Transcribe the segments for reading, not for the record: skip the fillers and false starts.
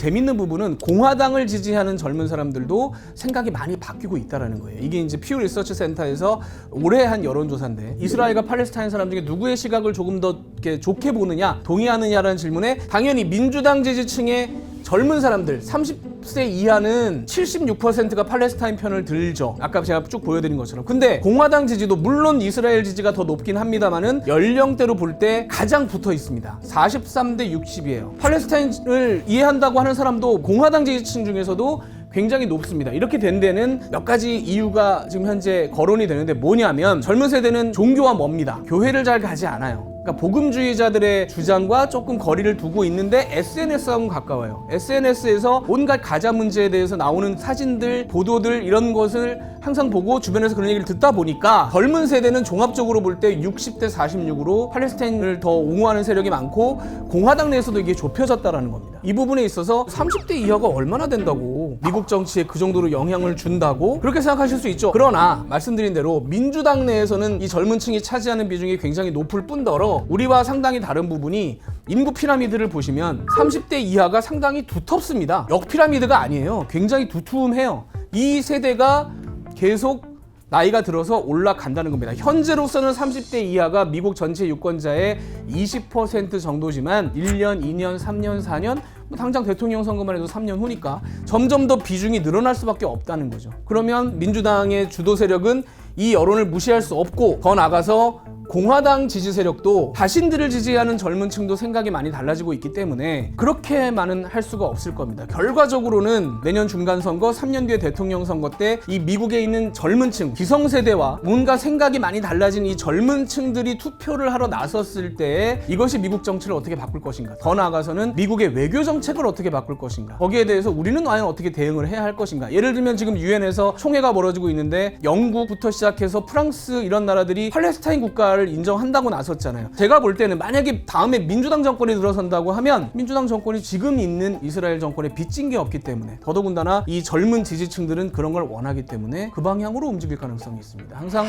재밌는 부분은 공화당을 지지하는 젊은 사람들도 생각이 많이 바뀌고 있다는 거예요. 이게 이제 퓨 리서치 센터에서 올해 한 여론조사인데 이스라엘과 팔레스타인 사람 중에 누구의 시각을 조금 더 이렇게 좋게 보느냐, 동의하느냐라는 질문에 당연히 민주당 지지층의 젊은 사람들 30세 이하는 76%가 팔레스타인 편을 들죠. 아까 제가 쭉 보여드린 것처럼. 근데 공화당 지지도 물론 이스라엘 지지가 더 높긴 합니다만은 연령대로 볼 때 가장 붙어 있습니다. 43대 60이에요. 팔레스타인을 이해한다고 하는 사람도 공화당 지지층 중에서도 굉장히 높습니다. 이렇게 된 데는 몇 가지 이유가 지금 현재 거론이 되는데 뭐냐면 젊은 세대는 종교와 멉니다. 교회를 잘 가지 않아요. 그러니까 복음주의자들의 주장과 조금 거리를 두고 있는데 SNS하고는 가까워요. SNS에서 온갖 가짜 문제에 대해서 나오는 사진들, 보도들 이런 것을 항상 보고 주변에서 그런 얘기를 듣다 보니까 젊은 세대는 종합적으로 볼 때 60대 46으로 팔레스타인을 더 옹호하는 세력이 많고 공화당 내에서도 이게 좁혀졌다라는 겁니다. 이 부분에 있어서 30대 이하가 얼마나 된다고 미국 정치에 그 정도로 영향을 준다고 그렇게 생각하실 수 있죠. 그러나 말씀드린 대로 민주당 내에서는 이 젊은 층이 차지하는 비중이 굉장히 높을 뿐더러 우리와 상당히 다른 부분이 인구 피라미드를 보시면 30대 이하가 상당히 두텁습니다. 역 피라미드가 아니에요. 굉장히 두툼해요. 이 세대가 계속 나이가 들어서 올라간다는 겁니다. 현재로서는 30대 이하가 미국 전체 유권자의 20% 정도지만 1년, 2년, 3년, 4년 당장 대통령 선거만 해도 3년 후니까 점점 더 비중이 늘어날 수밖에 없다는 거죠. 그러면 민주당의 주도 세력은 이 여론을 무시할 수 없고 더 나아가서 공화당 지지 세력도 자신들을 지지하는 젊은 층도 생각이 많이 달라지고 있기 때문에 그렇게만은 할 수가 없을 겁니다. 결과적으로는 내년 중간선거, 3년 뒤에 대통령 선거 때 이 미국에 있는 젊은 층, 기성세대와 뭔가 생각이 많이 달라진 이 젊은 층들이 투표를 하러 나섰을 때 이것이 미국 정치를 어떻게 바꿀 것인가, 더 나아가서는 미국의 외교 정책을 어떻게 바꿀 것인가, 거기에 대해서 우리는 과연 어떻게 대응을 해야 할 것인가. 예를 들면 지금 유엔에서 총회가 벌어지고 있는데 영국부터 시작해서 프랑스 이런 나라들이 팔레스타인 국가를 인정한다고 나섰잖아요. 제가 볼 때는 만약에 다음에 민주당 정권이 들어선다고 하면 민주당 정권이 지금 있는 이스라엘 정권에 빚진 게 없기 때문에 더더군다나 이 젊은 지지층들은 그런 걸 원하기 때문에 그 방향으로 움직일 가능성이 있습니다. 항상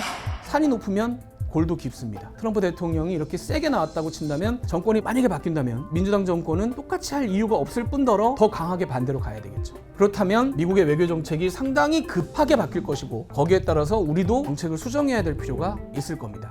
산이 높으면 골도 깊습니다. 트럼프 대통령이 이렇게 세게 나왔다고 친다면 정권이 만약에 바뀐다면 민주당 정권은 똑같이 할 이유가 없을 뿐더러 더 강하게 반대로 가야 되겠죠. 그렇다면 미국의 외교 정책이 상당히 급하게 바뀔 것이고 거기에 따라서 우리도 정책을 수정해야 될 필요가 있을 겁니다.